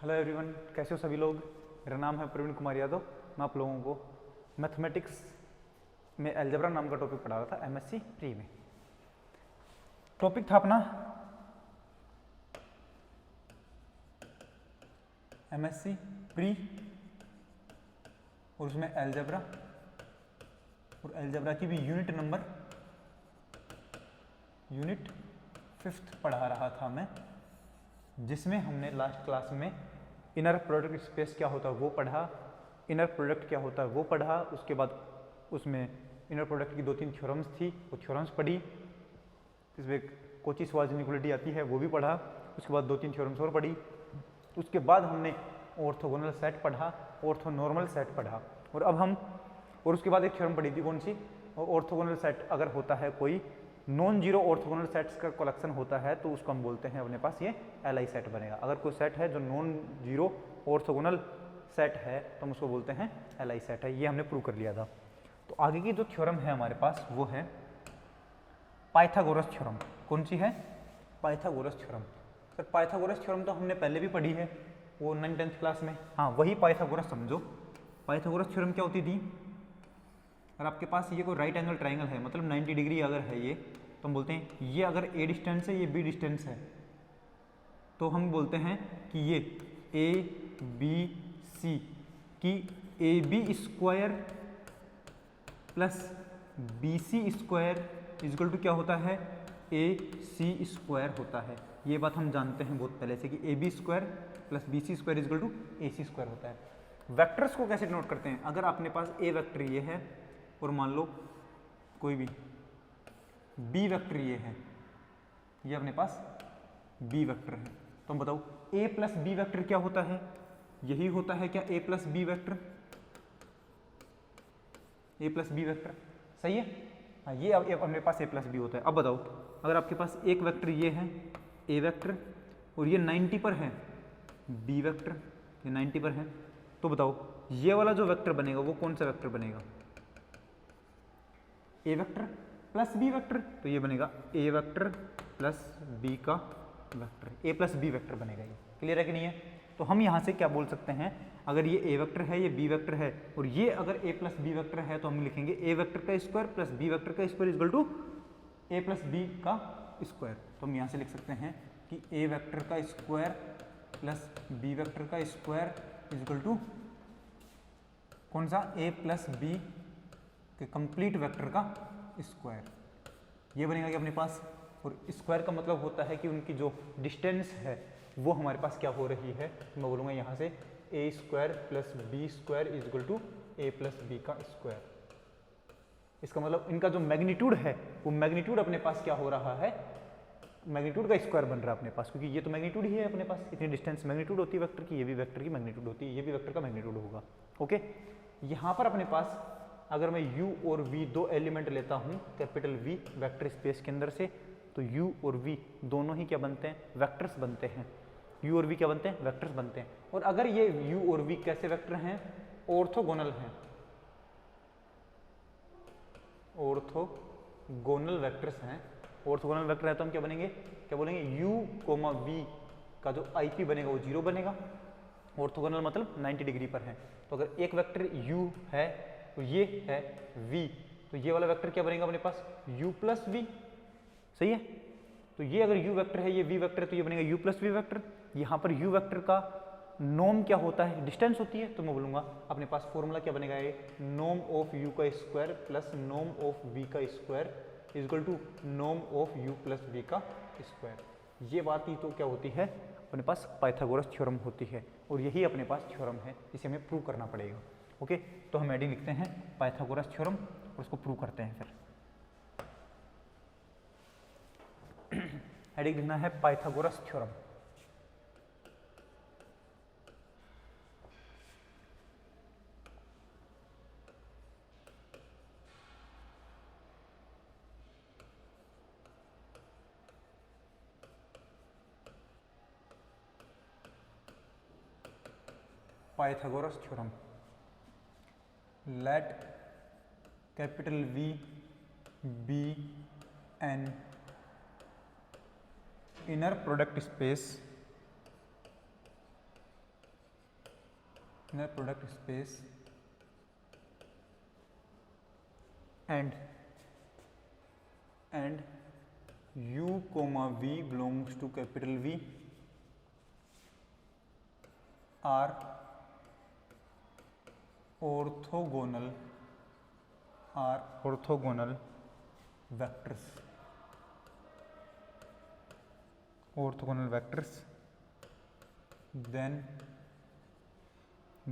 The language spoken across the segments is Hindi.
हेलो एवरीवन, कैसे हो सभी लोग। मेरा नाम है प्रवीण कुमार यादव। मैं आप लोगों को मैथमेटिक्स में अलजेब्रा नाम का टॉपिक पढ़ा रहा था एमएससी प्री में। टॉपिक था अपना एमएससी प्री और उसमें अलजेब्रा और अलजेब्रा की भी यूनिट नंबर यूनिट 5th पढ़ा रहा था मैं, जिसमें हमने लास्ट क्लास में इनर प्रोडक्ट स्पेस क्या होता है वो पढ़ा, इनर प्रोडक्ट क्या होता है वो पढ़ा। उसके बाद उसमें इनर प्रोडक्ट की 2-3 थ्योरम्स थी, वो थ्योरम्स पढ़ी। इसमें कोची-श्वार्ट्ज इनइक्वालिटी आती है वो भी पढ़ा। उसके बाद 2-3 थ्योरम्स और पढ़ी। उसके बाद हमने ऑर्थोगोनल सेट पढ़ा, ऑर्थोनॉर्मल सेट पढ़ा और उसके बाद एक थ्योरम पढ़ी थी, कौन सी, ऑर्थोगोनल सेट अगर होता है कोई नॉन जीरो ऑर्थोगोनल सेट्स का कलेक्शन होता है तो उसको हम बोलते हैं अपने पास ये एलआई सेट बनेगा। अगर कोई सेट है जो नॉन जीरो ऑर्थोगोनल सेट है तो हम उसको बोलते हैं एलआई सेट है। ये हमने प्रूव कर लिया था। तो आगे की जो थ्योरम है हमारे पास वो है पाइथागोरस थ्योरम। कौन सी है? Pythagoras theorem. Sir Pythagoras theorem तो हमने पहले भी पढ़ी है, वो 9th-10th क्लास में। हाँ, वही पाइथागोरस समझो। पाइथागोरस थ्योरम क्या होती थी? अगर आपके पास ये कोई राइट एंगल ट्राइंगल है, मतलब 90 डिग्री अगर है ये, तो हम बोलते हैं ये अगर ए डिस्टेंस है, ये बी डिस्टेंस है, तो हम बोलते हैं कि ये ए बी सी की A B square plus B C square equal to क्या होता है? ए सी स्क्वायर होता है। ये बात हम जानते हैं बहुत पहले से कि A B square plus B C square equal to A C square होता है। वेक्टर्स को कैसे नोट करते हैं? अगर अपने पास ए वेक्टर ये है और मान लो कोई भी बी वेक्टर ये है, ये अपने पास बी वेक्टर है, तो हम बताओ ए प्लस बी वेक्टर क्या होता है? यही होता है क्या ए प्लस बी वेक्टर? ए प्लस बी वेक्टर सही है। हाँ, ये अब अपने पास ए प्लस बी होता है। अब बताओ अगर आपके पास एक वेक्टर ये है ए वेक्टर और ये 90 पर है बी वेक्टर, ये 90 पर है, तो बताओ ये वाला जो वेक्टर बनेगा वो कौन सा वेक्टर बनेगा? ए वेक्टर प्लस बी वेक्टर, तो ये बनेगा ए वेक्टर प्लस बी का वेक्टर, ए प्लस बी वेक्टर बनेगा। ये क्लियर है कि नहीं है? तो हम यहाँ से क्या बोल सकते हैं, अगर ये ए वेक्टर है, ये बी वेक्टर है और ये अगर ए प्लस बी वेक्टर है, तो हम लिखेंगे ए वेक्टर का स्क्वायर प्लस बी वेक्टर का square equal to A plus B का स्क्वायर। तो हम यहाँ से लिख सकते हैं कि ए वेक्टर का स्क्वायर प्लस बी वेक्टर का स्क्वायर इक्वल टू कौन सा? ए प्लस बी के कंप्लीट वेक्टर का स्क्वायर। ये बनेगा कि अपने पास, और स्क्वायर का मतलब होता है कि उनकी जो डिस्टेंस है वो हमारे पास क्या हो रही है। तो मैं बोलूँगा यहाँ से a square plus b square is equal to A plus B का स्क्वायर। इसका मतलब इनका जो मैग्नीट्यूड है वो मैग्नीट्यूड अपने पास क्या हो रहा है? मैग्नीट्यूड का स्क्वायर बन रहा है अपने पास, क्योंकि ये तो मैग्नीट्यूड ही है अपने पास। इतनी डिस्टेंस मैग्नीट्यूड होती है वेक्टर की, ये भी वेक्टर की मैग्नीट्यूड होती है, ये भी वेक्टर का मैग्नीट्यूड होगा। ओके, यहाँ पर अपने पास अगर मैं u और v दो एलिमेंट लेता हूँ कैपिटल V वेक्टर स्पेस के अंदर से, तो u और v दोनों ही क्या बनते हैं? वेक्टर्स बनते हैं। u और v क्या बनते हैं? वेक्टर्स बनते हैं। और अगर ये u और v कैसे वेक्टर हैं? ऑर्थोगोनल हैं, ऑर्थोगोनल वेक्टर्स हैं। ऑर्थोगोनल वेक्टर है तो हम क्या बनेंगे? क्या बोलेंगे? u, v का जो IP बनेगा वो 0 बनेगा। ऑर्थोगोनल मतलब 90 डिग्री पर है। तो अगर एक वेक्टर u है तो ये है v, तो ये वाला वेक्टर क्या बनेगा अपने पास? u plus v। सही है। तो ये अगर u वेक्टर है, ये v वेक्टर है, तो ये बनेगा u प्लस v वेक्टर। यहाँ पर u वेक्टर का नॉर्म क्या होता है? डिस्टेंस होती है। तो मैं बोलूँगा अपने पास फॉर्मूला क्या बनेगा? ये नॉर्म ऑफ u का square plus norm of v का square equal to norm of u plus v का स्क्वायर। ये बात ही तो क्या होती है? अपने पास पाइथागोरस थ्योरम होती है, और यही अपने पास थ्योरम है जिसे हमें प्रूव करना पड़ेगा। ओके, तो हम हेडिंग लिखते हैं पाइथागोरस थ्योरम और उसको प्रूव करते हैं। फिर हेडिंग लिखना है Pythagoras theorem. Pythagoras theorem, let capital V be an inner product space inner product space and u comma v belongs to capital V are orthogonal vectors.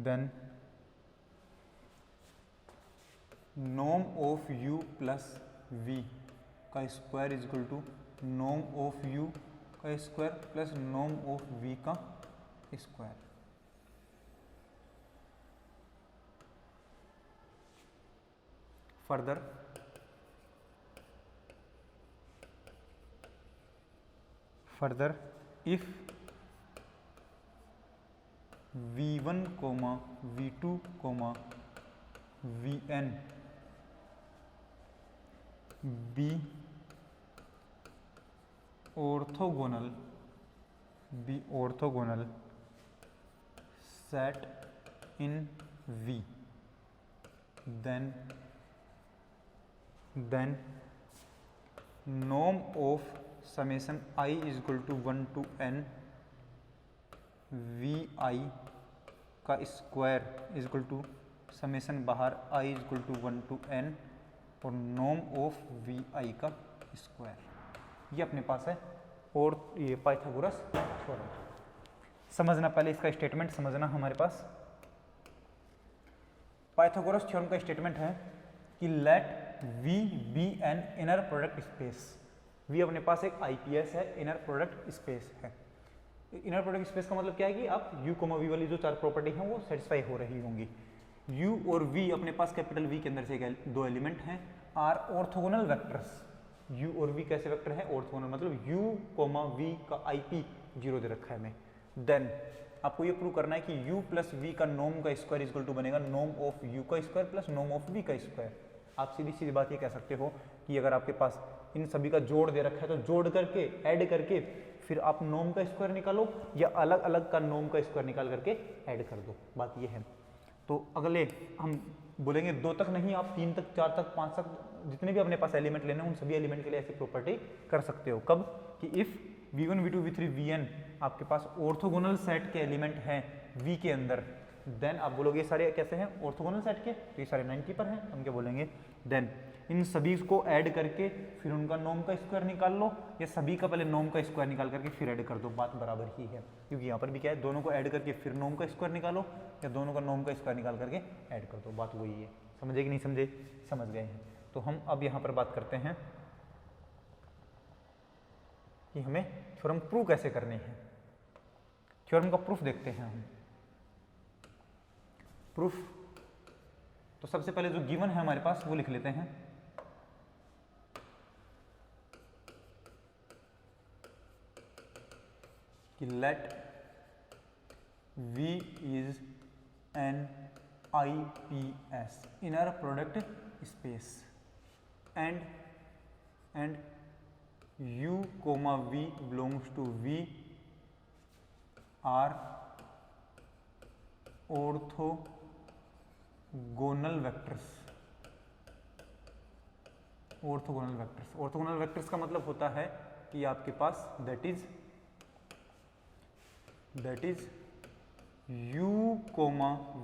Then norm of u plus v का square is equal to norm of u का square plus norm of v का square. Further if v1 v2 vn be orthogonal set in V, then norm of summation I is equal to 1 to n vi का square is equal to summation बाहर i is equal to 1 to n और नॉर्म ऑफ vi का स्क्वायर. ये अपने पास है और ये पाइथागोरस थ्योरम. समझना पहले इसका स्टेटमेंट समझना. हमारे पास पाइथागोरस थ्योरम का स्टेटमेंट है कि let V be an inner product space. V अपने पास एक IPS है, इनर प्रोडक्ट स्पेस है. इनर प्रोडक्ट स्पेस का मतलब क्या है कि आप u, v वाली जो चार प्रॉपर्टी हैं वो सेटिस्फाई हो रही होंगी. u और v अपने पास कैपिटल V के अंदर से दो एलिमेंट हैं. Are orthogonal vectors. u और v कैसे वेक्टर हैं? ऑर्थोगोनल. मतलब u, v का IP 0 दे रखा है हमें. देन आपको ये प्रूव करना है कि u प्लस v का नॉर्म का स्क्वायर इज इक्वल टू बनेगा नॉर्म ऑफ u का square plus norm of v का स्क्वायर. आप सीधी सीधी बात ये कह सकते हो कि अगर आपके पास इन सभी का जोड़ दे रखा है तो जोड़ करके ऐड करके फिर आप नॉर्म का स्क्वायर निकालो या अलग अलग का नॉर्म का स्क्वायर निकाल करके ऐड कर दो. बात ये है. तो अगले हम बोलेंगे 2 तक नहीं, आप 3 तक, 4 तक, 5 तक जितने भी अपने पास एलिमेंट लेने उन सभी एलिमेंट के लिए ऐसी प्रॉपर्टी कर सकते हो. कब? कि if v1 v2 v3 vn आपके पास ऑर्थोगोनल सेट के एलिमेंट हैं v के अंदर, देन आप बोलोगे ये सारे कैसे हैं? ऑर्थोगोनल सेट के. तो ये सारे 90 पर हैं. हम क्या बोलेंगे? देन इन सभी को ऐड करके फिर उनका नॉर्म का स्क्वायर निकाल लो या सभी का पहले नॉर्म का स्क्वायर निकाल करके फिर ऐड कर दो. बात बराबर ही है क्योंकि यहाँ पर भी क्या है, दोनों को ऐड करके फिर नॉर्म का स्क्वायर निकालो या दोनों का नॉर्म का स्क्वायर निकाल करके ऐड कर दो. बात वही है. समझे कि नहीं समझे? समझ गए हैं. तो हम अब यहाँ पर बात करते हैं कि हमें थ्योरम प्रूव कैसे करनी है. थ्योरम का प्रूफ देखते हैं हम. प्रूफ तो सबसे पहले जो गिवन है हमारे पास वो लिख लेते हैं. कि let V is an IPS inner product space and u, v belongs to V are orthogonal vectors. Orthogonal vectors का मतलब होता है कि आपके पास दैट इज u,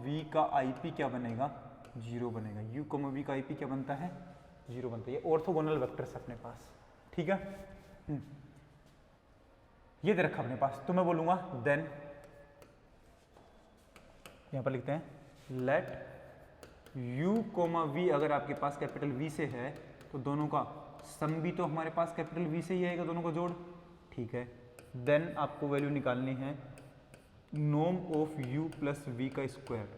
v का IP क्या बनेगा? 0 बनेगा. u, v का IP क्या बनता है? 0 बनता है. ये ऑर्थोगोनल वेक्टर्स अपने पास. ठीक है. ये दे रखा अपने पास. तो मैं बोलूंगा देन यहां पर लिखते हैं लेट u, v अगर आपके पास कैपिटल V से है तो दोनों का सम भी तो हमारे पास कैपिटल V से ही आएगा, दोनों का जोड़. ठीक है. देन आपको वैल्यू निकालनी है norm of u plus v का square.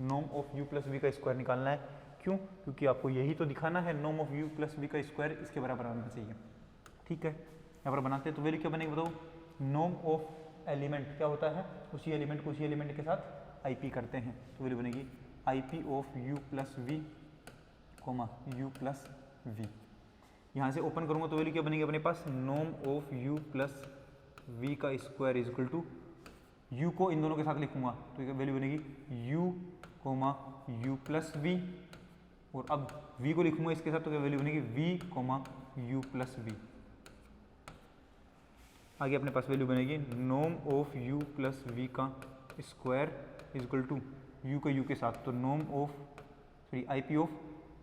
Norm of u plus v का स्क्वायर निकालना है. क्यों? क्योंकि आपको यही तो दिखाना है norm of u plus v का स्क्वायर इसके बराबर आना चाहिए. ठीक है. यहाँ पर बनाते हैं तो वैल्यू क्या बनेगी बताओ? नॉर्म ऑफ एलिमेंट क्या होता है? उसी एलिमेंट को उसी एलिमेंट के साथ IP करते हैं तो वैल्यू बनेगी IP of u plus v u plus v. यहाँ से ओपन करूँगा तो वैल्यू क्या बनेगी अपने पास? Norm of u plus v का square is equal to u को इन दोनों के साथ लिखूंगा तो ये वैल्यू बनेगी u comma u plus V, और अब v को लिखूंगा इसके साथ तो क्या वैल्यू बनेगी v comma u plus v. आगे अपने पास वैल्यू बनेगी नॉम ऑफ u प्लस v का square is equal to u को u के साथ, तो नॉम of sorry I P of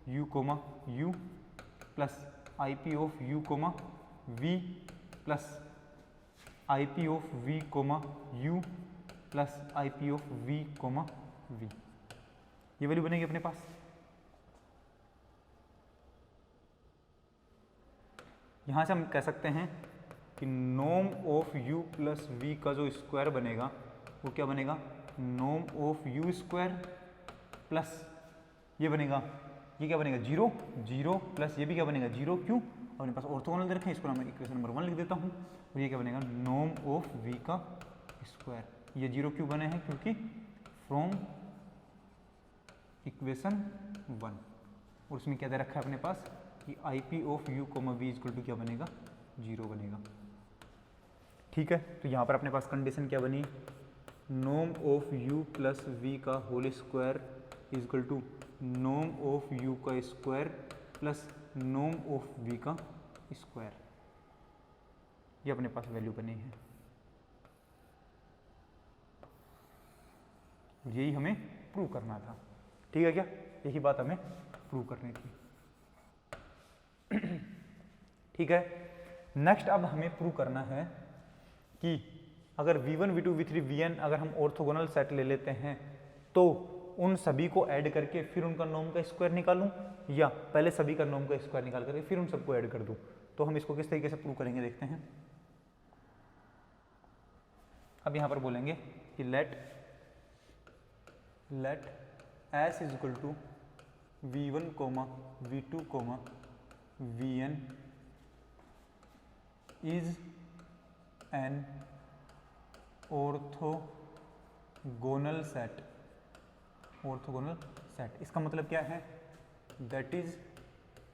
u comma u plus I P of u comma v plus I P of v comma u plus I P of v comma v। ये वैल्यू बनेगी अपने पास। यहाँ से हम कह सकते हैं कि नॉम ऑफ u प्लस v का जो स्क्वायर बनेगा वो क्या बनेगा, नॉम ऑफ u स्क्वायर प्लस ये बनेगा, ये क्या बनेगा जीरो, जीरो प्लस ये भी क्या बनेगा जीरो। क्यों, अपने पास ऑर्थोगोनल दे रखे हैं, इसको मैं इक्वेशन नंबर 1 लिख देता हूँ। और ये क्या बनेगा नॉम ऑफ v का स्क्वायर। ये जीरो क्यों बने हैं, क्योंकि फ्रॉम इक्वेशन 1, और उसमें क्या दे रखा है अपने पास कि I P of U comma V equal to क्या बनेगा जीरो बनेगा। ठीक है, तो यहाँ पर अपने पास कंडीशन क्या बनी, नॉम ऑफ u प्लस वी का whole square is equal to नॉम ऑफ u का स्क्वायर प्लस नॉम ऑफ v का स्क्वायर। ये अपने पास वैल्यू बनी है, यही हमें प्रूव करना था। ठीक है क्या, यही बात हमें प्रूव करनी थी। ठीक है, नेक्स्ट अब हमें प्रूव करना है कि अगर v1 v2 v3 vn अगर हम ऑर्थोगोनल सेट ले लेते हैं तो उन सभी को ऐड करके फिर उनका नॉर्म का स्क्वायर निकालूं, या पहले सभी का नॉर्म का स्क्वायर निकाल करके फिर उन सबको ऐड कर दूं। तो हम इसको किस तरीके से प्रूव करेंगे देखते हैं। अब यहां पर बोलेंगे कि let s is equal to v1 comma v2 comma vn is an orthogonal set. Orthogonal set इसका मतलब क्या है, दैट इज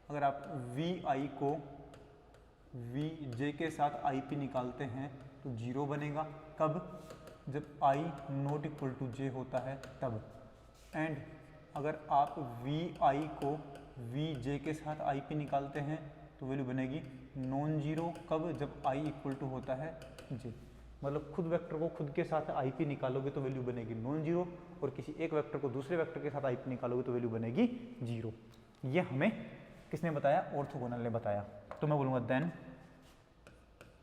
अगर आप vi को vj के साथ ip निकालते हैं तो जीरो बनेगा। कब, जब i not equal to j होता है तब। एंड अगर आप vi को vj के साथ ip निकालते हैं तो वैल्यू बनेगी नॉन जीरो। कब, जब i इक्वल टू होता है j। मतलब खुद वेक्टर को खुद के साथ ip निकालोगे तो वैल्यू बनेगी नॉन जीरो, और किसी एक वेक्टर को दूसरे वेक्टर के साथ ip निकालोगे तो वैल्यू बनेगी जीरो। ये हमें किसने बताया, ऑर्थोगोनल ने बताया। तो मैं बोलूँगा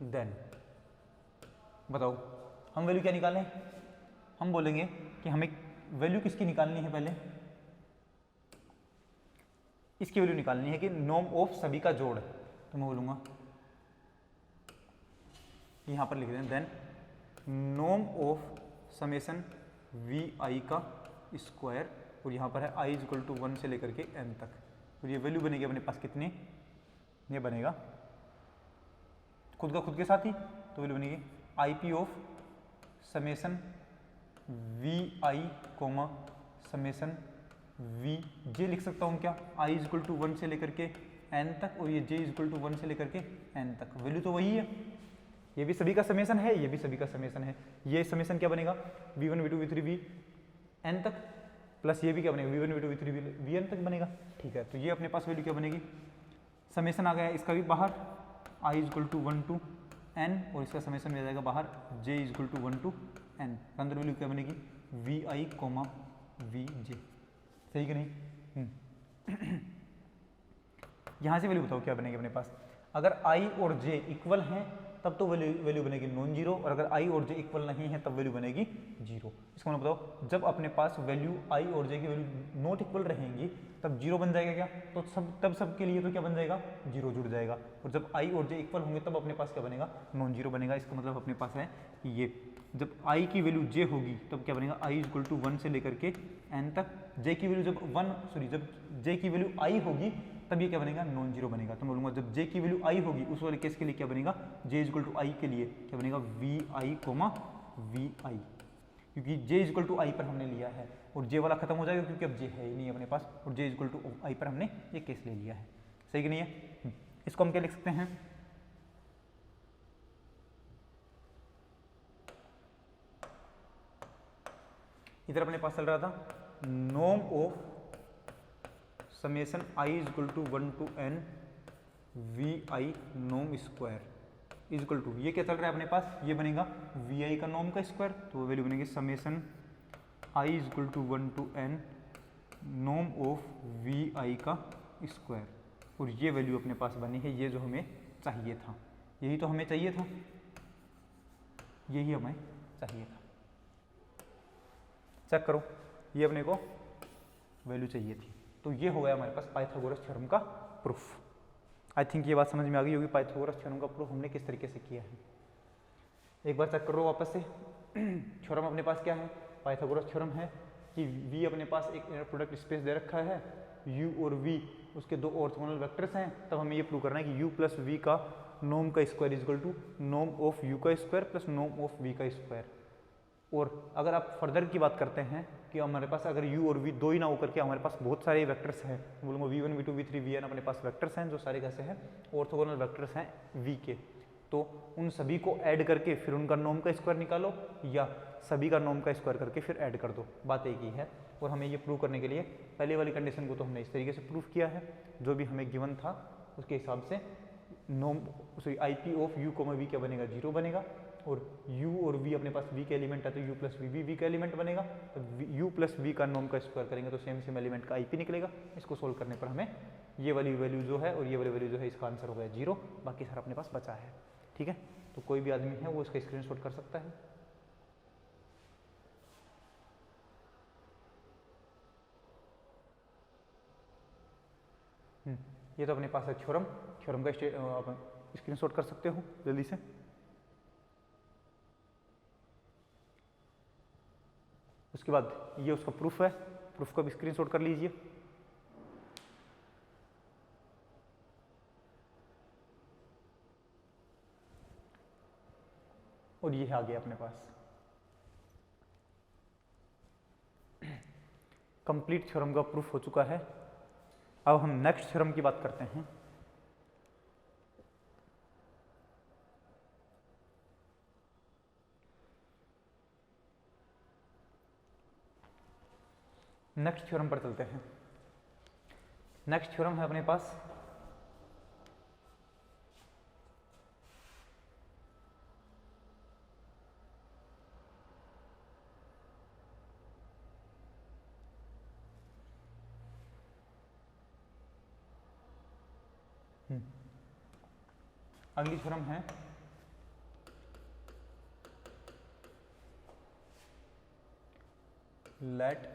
देन बताओ हम वैल्यू क्या निकालें। हम बोलेंगे कि हमें वैल्यू किसकी निकालनी है, पहले इसकी वैल्यू निकालनी है कि नॉर्म ऑफ सभी का जोड़। तो मैं बोलूँगा यहाँ पर लिख दें then norm of summation v i का स्क्वायर, और यहाँ पर है i इज इक्वल टू 1 से लेकर के n तक। तो ये वैल्यू बनेगी अपने पास कितनी, ये बनेगा खुद का खुद के साथ ही, तो वैल्यू बनेगी I P of summation v i comma summation v j लिख सकता हूँ क्या, i इज इक्वल टू 1 से लेकर के n तक, और ये j इज इक्वल टू 1 से लेकर के n तक। वैल्यू तो वही है, ये भी सभी का समेशन है, ये भी सभी का समेशन है। ये समेशन क्या बनेगा v1 v2 v3 vn तक, प्लस ये भी क्या बनेगा v1 v2 v3 vn तक बनेगा। ठीक है, तो ये अपने पास वैल्यू क्या बनेगी, समेशन आ गया इसका भी बाहर i is equal to 1 to n, और इसका समेशन मिल जाएगा बाहर j is equal to 1 to n। अंदर वैल्यू क्या बनेगी vi कोमा vj। सही कि नहीं। यहाँ से वैल्यू बताओ क्या बनेगी अपने पास, अगर i और j इक्वल हैं तब तो वैल्यू बनेगी नॉन जीरो, और अगर i और j इक्वल नहीं है तब वैल्यू बनेगी जीरो। इसको मतलब बताओ जब अपने पास वैल्यू i और j की वैल्यू नॉट इक्वल रहेंगी तब जीरो बन जाएगा क्या, तो तब सब के लिए तो क्या बन जाएगा जीरो जुड़ जाएगा, और जब i और j इक्वल होंगे तब अपने पास क्या बनेगा नॉन जीरो बनेगा। इसका मतलब अपने पास है कि ये जब i की वैल्यू j होगी तब क्या बनेगा i इज इक्वल टू 1 से लेकर के n तक, j की वैल्यू जब जब j की वैल्यू i होगी तब ये क्या बनेगा नॉन जीरो बनेगा। तो मैं बोलूँगा जब j की वैल्यू i होगी उस वाले केस के लिए क्या बनेगा j is equal to i के लिए क्या बनेगा vi कोमा vi, क्योंकि j is equal to i पर हमने लिया है, और j वाला खत्म हो जाएगा क्योंकि अब j है ही नहीं अपने पास, और j is equal to i पर हमने ये केस ले लिया है। सही कि नहीं है। इसको हम क्या लिख सकते हैं, इधर अपने पास चल रहा था norm of summation I is equal to 1 to n V I norm square is equal to, ये क्या चल रहा है अपने पास, ये बनेगा वी आई का नॉर्म का स्क्वायर, तो वो वैल्यू बनेगी summation I is equal to 1 to n norm of v i का स्क्वायर, और ये वैल्यू अपने पास बनी है, ये जो हमें चाहिए था, यही तो हमें चाहिए था, यही हमें चाहिए था। चेक करो, ये अपने को वैल्यू चाहिए थी, तो ये हो गया हमारे पास पाइथागोरस थ्योरम का प्रूफ। आई थिंक ये बात समझ में आ गई होगी, पाइथागोरस थ्योरम का प्रूफ हमने किस तरीके से किया है। एक बार चेक करो वापस से, थ्योरम अपने पास क्या है, पाइथागोरस थ्योरम है कि v अपने पास एक इनर प्रोडक्ट स्पेस दे रखा है, u और v उसके दो ऑर्थोगोनल वेक्टर्स हैं, तब हमें ये प्रूव करना है कि u प्लस v का नॉर्म का square is equal to norm of u का square plus norm of v का स्क्वायर। और अगर आप फर्दर की बात करते हैं कि हमारे पास अगर u और v दो ही ना होकर के हमारे पास बहुत सारे वेक्टर्स हैं, बोलूँगा v1 v2 v3 vn अपने पास वेक्टर्स हैं जो सारे कैसे हैं, ऑर्थोगोनल वेक्टर्स हैं v के, तो उन सभी को ऐड करके फिर उनका नॉर्म का स्क्वायर निकालो, या सभी का नॉर्म का स्क्वायर करके फिर ऐड कर दो, बात एक ही है। और हमें ये प्रूव करने के लिए पहले वाली कंडीशन को तो हमने इस तरीके से प्रूव किया है, जो भी हमें गिवन था उसके हिसाब से norm sorry I P of U comma V क्या बनेगा, 0 बनेगा, और u और v अपने पास v का एलिमेंट है तो u प्लस वी v का एलिमेंट बनेगा, तो u प्लस v का नॉर्म का स्क्वायर करेंगे तो सेम एलिमेंट का IP निकलेगा। इसको सोल्व करने पर हमें ये वाली वैल्यू जो है और ये वाली वैल्यू जो है इसका आंसर हो गया 0, बाकी सारा अपने पास बचा है। ठीक है, तो कोई भी आदमी है वो इसका स्क्रीनशॉट कर सकता है। ये तो अपने पास है थ्योरम, थ्योरम का आप स्क्रीनशॉट कर सकते हो जल्दी से। उसके बाद ये उसका प्रूफ है, प्रूफ का भी स्क्रीनशॉट कर लीजिए। और ये आ गया अपने पास कंप्लीट थ्योरम का प्रूफ हो चुका है। अब हम नेक्स्ट थ्योरम की बात करते हैं। नेक्स्ट थ्योरम पर चलते हैं। नेक्स्ट थ्योरम है अपने पास अगली थ्योरम है late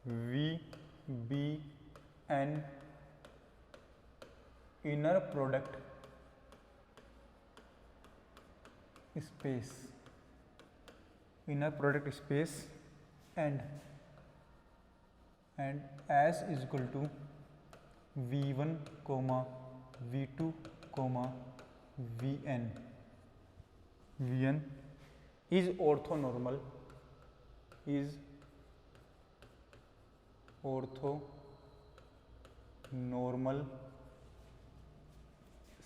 V be an inner product space, inner product space and S is equal to V1 comma V2 comma Vn is orthonormal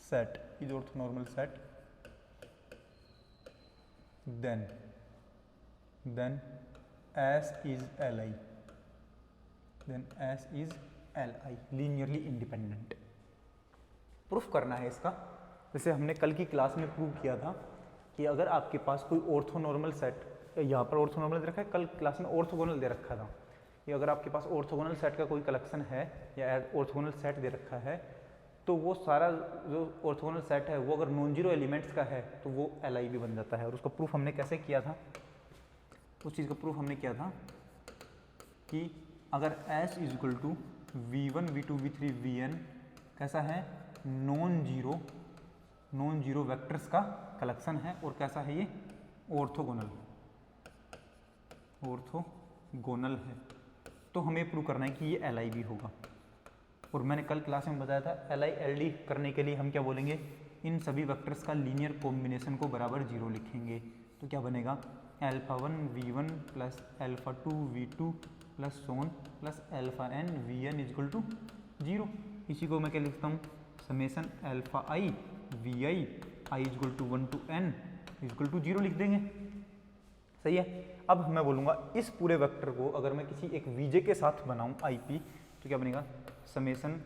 set then S is Li linearly independent. Proof करना है इसका, जैसे हमने कल की क्लास में प्रूव किया था कि अगर आपके पास कोई ऑर्थोनॉर्मल सेट, यहाँ पर ऑर्थोनॉर्मल दे रखा है, कल क्लास में ऑर्थोगोनल दे रखा था कि अगर आपके पास ऑर्थोगोनल सेट का कोई कलेक्शन है या ऑर्थोगोनल सेट दे रखा है, तो वो सारा जो ऑर्थोगोनल सेट है वो अगर नॉन जीरो एलिमेंट्स का है तो वो Li भी बन जाता है। और उसका प्रूफ हमने कैसे किया था, उस चीज़ का प्रूफ हमने किया था कि अगर S is equal to V1 V2 V3 Vn कैसा है, नॉन जीरो वेक्टर्स का कलेक्शन है, और कैसा है ये ऑर्थोगोनल है, तो हमें प्रूव करना है कि ये Li भी होगा। और मैंने कल क्लास में बताया था Li LD करने के लिए हम क्या बोलेंगे, इन सभी वेक्टर्स का लीनियर कॉम्बिनेशन को बराबर 0 लिखेंगे, तो क्या बनेगा α1 V1 plus α2 V2 plus so on plus αn Vn is equal to 0। इसी को मैं क्या लिखता हूँ, summation αi Vi i is equal to 1 to n is equal to 0 लिख देंगे। सही है। अब मैं बोलूँगा इस पूरे वेक्टर को अगर मैं किसी एक वीजे के साथ बनाऊँ IP, तो क्या बनेगा, summation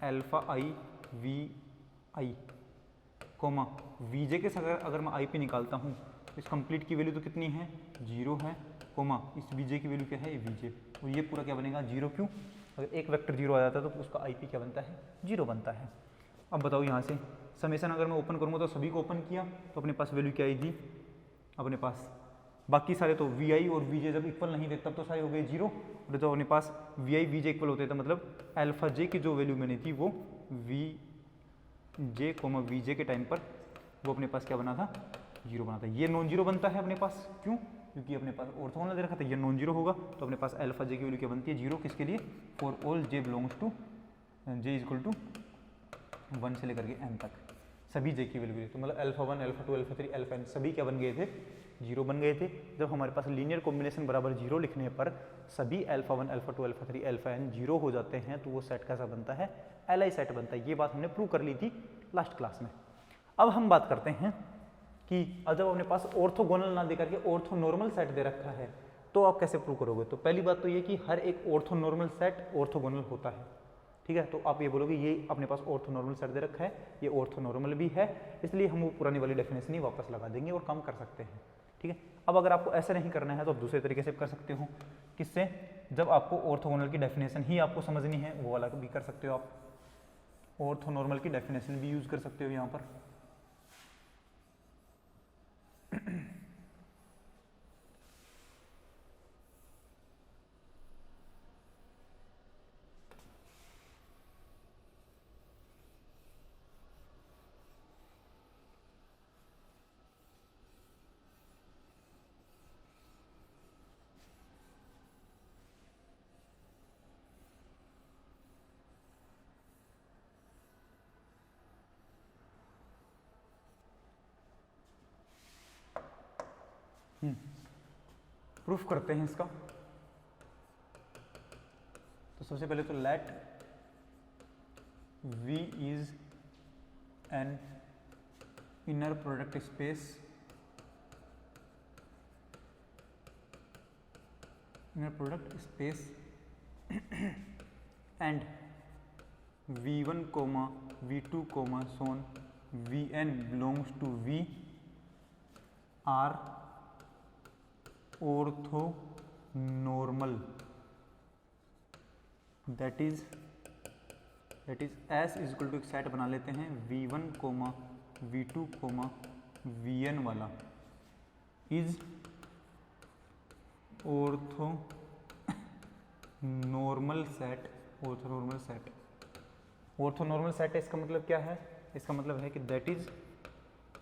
alpha i v i comma v j के साथ अगर मैं IP निकालता हूँ तो इस कंप्लीट की वैल्यू तो कितनी है, 0 है, कोमा इस वीजे की वैल्यू क्या है, ये वीजे, और ये पूरा क्या बनेगा, 0। क्यों, अगर एक वेक्टर 0 आ जाता है तो उसका IP क्या बनता है, 0 बनता है। अब बताओ यहाँ से समेसन अगर मैं ओपन करूँगा तो सभी को ओपन किया तो अपने पास वैल्यू क्या आएगी, अपने पास बाकी सारे तो वी आई और वी जे जब इक्वल नहीं थे तब तो सारे हो गए 0, और जब अपने पास v i v j equal होते थे मतलब अल्फा जे की जो वैल्यू मैंने थी वो वी जे कोमा वी जे के टाइम पर वो अपने पास क्या बना था, 0 बना था। ये नॉन जीरो बनता है अपने पास, क्यों, क्योंकि अपने पास ऑर्थोगोनल दे रखा था, ये नॉन जीरो होगा तो अपने पास अल्फा जे की वैल्यू क्या बनती है, 0। किसके लिए, for all J belongs to J equal to 1 से लेकर के n तक सभी जे की वैल्यू, तो मतलब alpha 1 alpha 2 alpha 3 alpha n सभी क्या बन गए थे, 0 बन गए थे। जब हमारे पास लीनियर कॉम्बिनेशन बराबर 0 लिखने पर सभी alpha 1 alpha 2 alpha 3 alpha n 0 हो जाते हैं तो वो सेट कैसा बनता है, LI सेट बनता है। ये बात हमने प्रूव कर ली थी लास्ट क्लास में। अब हम बात करते हैं कि जब अपने पास ऑर्थोगोनल ना दे करके ऑर्थोनॉर्मल सेट दे रखा है तो आप कैसे प्रूव करोगे। तो पहली बात तो ये कि हर एक ऑर्थोनॉर्मल सेट ऑर्थोगोनल होता है, ठीक है। तो आप ये बोलोगे ये अपने पास ऑर्थोनॉर्मल सेट दे रखा है, ये ऑर्थोनॉर्मल भी है, इसलिए हम वो पुरानी वाली डेफिनेशन ही वापस लगा देंगे और काम कर सकते हैं, ठीक है। अब अगर आपको ऐसा नहीं करना है तो आप दूसरे तरीके से कर सकते हो, किससे, जब आपको ऑर्थोगोनल की डेफिनेशन ही आपको समझनी है वो वाला भी कर सकते हो आप, ऑर्थोनॉर्मल की डेफिनेशन भी यूज कर सकते हो यहाँ पर। प्रूफ करते हैं इसका। तो सबसे पहले तो let V is an inner product space, inner product space and V1 comma V2 comma so on Vn belongs to V are orthonormal, that is S is equal to एक सेट बना लेते हैं V1 comma V2 comma Vn वाला is orthonormal set, orthonormal set, orthonormal set है इसका मतलब क्या है, इसका मतलब है कि दैट इज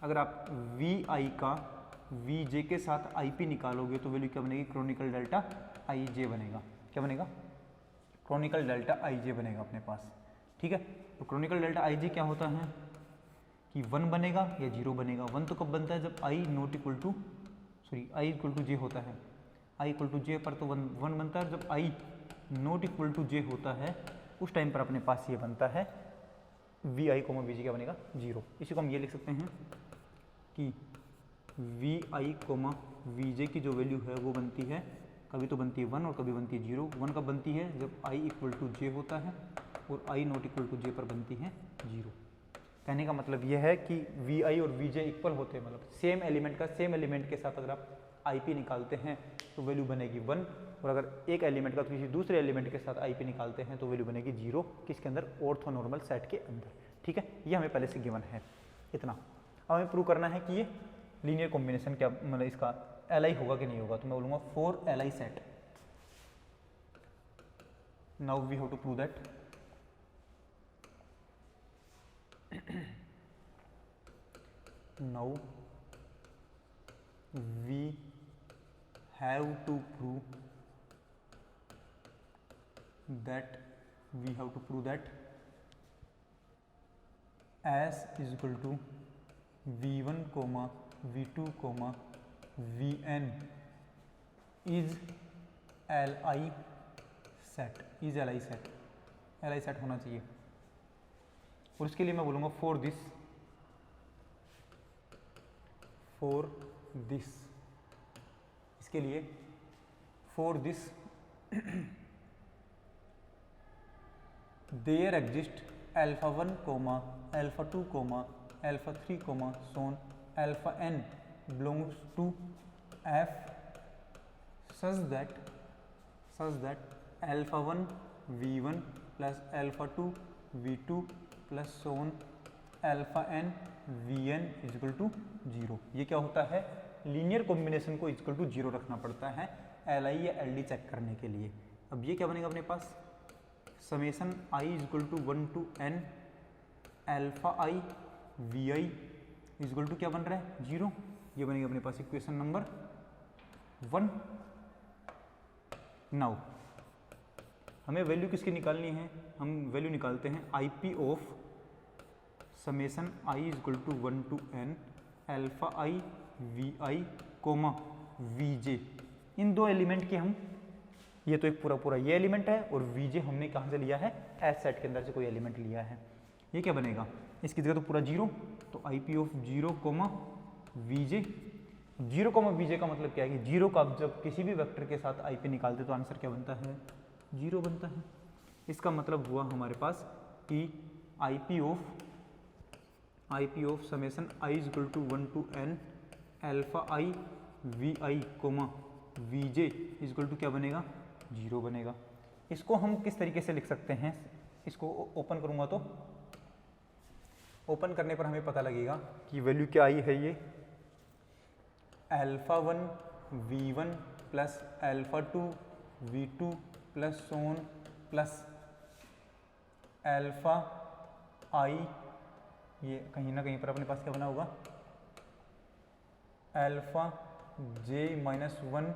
अगर आप वी आई का वी जे के साथ IP निकालोगे तो वैल्यू क्या बनेगी, क्रोनिकल डेल्टा आई जे बनेगा। क्या बनेगा, क्रोनिकल डेल्टा आई जे बनेगा अपने पास, ठीक है। तो क्रोनिकल डेल्टा आई जे क्या होता है कि 1 बनेगा या 0 बनेगा। 1 तो कब बनता है, जब I not equal to sorry I equal to j होता है, I इक्वल टू जे पर तो 1 बनता है। जब I not equal to j होता है उस टाइम पर अपने पास ये बनता है वी आई कोमा वी जे क्या बनेगा, 0। इसी को हम ये लिख सकते हैं कि वी आई कोमा वी जे की जो वैल्यू है वो बनती है, कभी तो बनती है 1 और कभी बनती है 0। 1 कब बनती है, जब I इक्वल टू जे होता है, और I नॉट इक्वल टू जे पर बनती है 0। कहने का मतलब यह है कि वी आई और वी जे इक्वल होते हैं, मतलब सेम एलिमेंट का सेम एलिमेंट के साथ अगर आप IP निकालते हैं तो वैल्यू बनेगी 1, और अगर एक एलिमेंट का किसी दूसरे एलिमेंट के साथ IP निकालते हैं तो वैल्यू बनेगी 0, किसके अंदर, ऑर्थोनॉर्मल सेट के अंदर, ठीक है। ये हमें पहले से गिवन है इतना। अब हमें प्रूव करना है कि ये लीनियर कॉम्बिनेशन क्या मतलब इसका LI होगा कि नहीं होगा। तो मैं बोलूँगा for LI set, now we have to prove that now we have to prove that S is equal to V1 comma V2 comma Vn is LI set, LI set होना चाहिए। और इसके लिए मैं बोलूँगा फॉर दिस इसके लिए for this there exist alpha 1 comma alpha 2 comma alpha 3 comma so on alpha n belongs to f such that alpha 1 v1 plus alpha 2 v2 plus so on alpha n vn is equal to 0। ये क्या होता है, लीनियर कॉम्बिनेशन को इक्वल टू 0 रखना पड़ता है LI या LD चेक करने के लिए। अब ये क्या बनेगा अपने पास, summation i is equal to 1 to n alpha i vi is equal to क्या बन रहा है 0। ये बनेगा अपने पास इक्वेशन नंबर 1। नाउ हमें वैल्यू किसकी निकालनी है, हम वैल्यू निकालते हैं IP of summation i is equal to 1 to n alpha i vi comma vj। इन दो एलिमेंट की हम, ये तो एक पूरा ये एलिमेंट है और vj हमने कहाँ से लिया है, एस सेट के अंदर से कोई एलिमेंट लिया है। ये क्या बनेगा, इसकी जगह तो पूरा 0, तो IP of 0 comma vj। 0 comma vj का मतलब क्या है कि 0 का आप जब किसी भी वेक्टर के साथ IP निकालते तो आंसर क्या बनता है, 0 बनता है। इसका मतलब हुआ हमारे पास कि IP of summation i is equal to 1 to n alpha i vi comma vj is equal to क्या बनेगा, 0 बनेगा। इसको हम किस तरीके से लिख सकते हैं, इसको ओपन करूंगा तो ओपन करने पर हमें पता लगेगा कि वैल्यू क्या आई है, ये alpha 1 v1 plus alpha 2 v2 plus so on plus alpha i, ये कहीं ना कहीं पर अपने पास क्या बना होगा, alpha j minus 1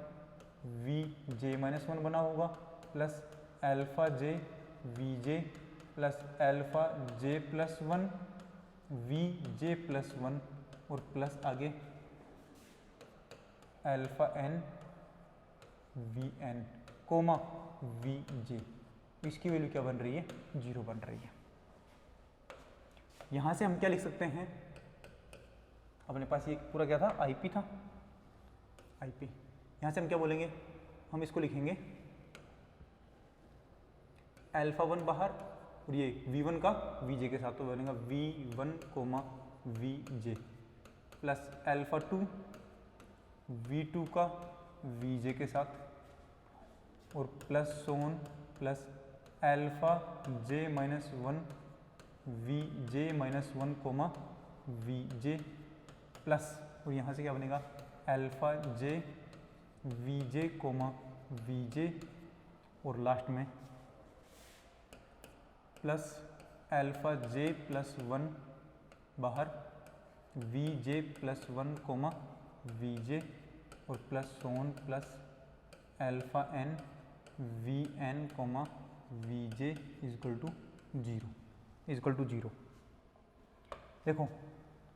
vj minus 1 बना होगा plus alpha j vj plus alpha j plus 1 vj plus 1 और प्लस आगे alpha n vn comma vj। इसकी वैल्यू क्या बन रही है, 0 बन रही है। यहाँ से हम क्या लिख सकते हैं, अपने पास ये पूरा क्या था, IP था, IP। यहाँ से हम क्या बोलेंगे, हम इसको लिखेंगे अल्फा 1 बाहर और ये v1 का vj के साथ, तो बनेगा v1 coma vj plus alpha 2 v2 का vj के साथ और plus so on plus alpha j minus 1 vj minus 1 comma vj plus और यहाँ से क्या बनेगा alpha j vj comma vj और लास्ट में प्लस अल्फा j प्लस 1 बाहर vj प्लस 1 कोमा vj और plus so on plus alpha n vn comma vj is equal to 0। देखो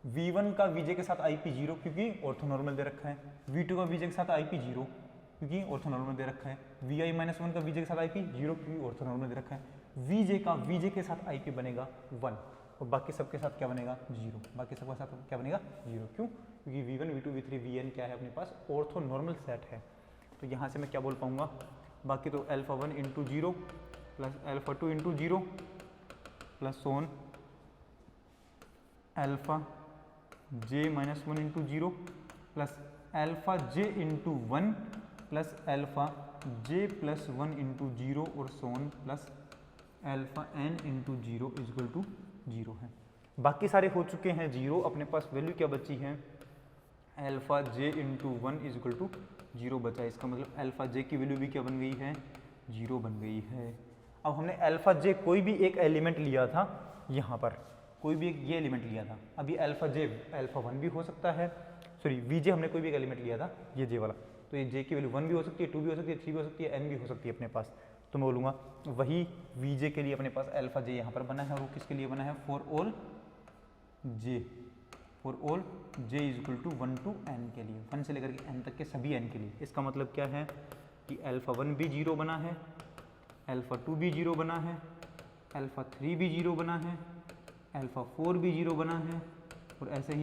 v1 का vj के साथ IP 0 क्योंकि ऑर्थोनॉर्मल दे रखा है, v2 का vj के साथ IP 0 क्योंकि ऑर्थोनॉर्मल दे रखा है, vi माइनस 1 का vj के साथ IP 0 क्योंकि ऑर्थोनॉर्मल दे रखा है, vj का vj के साथ IP बनेगा 1 और बाकी सबके साथ क्या बनेगा 0, बाकी सबके साथ क्या बनेगा 0। क्यों, क्योंकि v1 v2 v3 vn क्या है अपने पास, ऑर्थोनॉर्मल सेट है। तो यहाँ से मैं क्या बोल पाऊँगा, बाकी तो alpha 1 into 0 plus alpha 2 into 0 plus so on alpha j minus 1 into 0 plus alpha j into 1 plus alpha j plus 1 into 0 और so on plus alpha n into 0 is equal to 0 है। बाकी सारे हो चुके हैं 0, अपने पास वैल्यू क्या बची है, alpha j into 1 is equal to 0 बचा है। इसका मतलब अल्फा j की वैल्यू भी क्या बन गई है, 0 बन गई है। अब हमने अल्फा j कोई भी एक एलिमेंट लिया था, यहाँ पर कोई भी एक ये एलिमेंट लिया था, अभी अल्फा j अल्फा 1 भी हो सकता है, सॉरी vj हमने कोई भी एक एलिमेंट लिया था ये j वाला, तो ये j की वैल्यू 1 भी हो सकती है, 2 भी हो सकती है, 3 भी हो सकती है, n भी हो सकती है अपने पास। तो मैं बोलूँगा वही vj के लिए अपने पास अल्फा j यहाँ पर बना है, और वो किसके लिए बना है, for all j is equal to 1 to n के लिए, 1 से लेकर के n तक के सभी n के लिए। इसका मतलब क्या है कि अल्फा 1 भी 0 बना है, अल्फा 2 भी 0 बना है, अल्फा 3 भी 0 बना है, अल्फा 4 भी 0 बना है, और ऐसे ही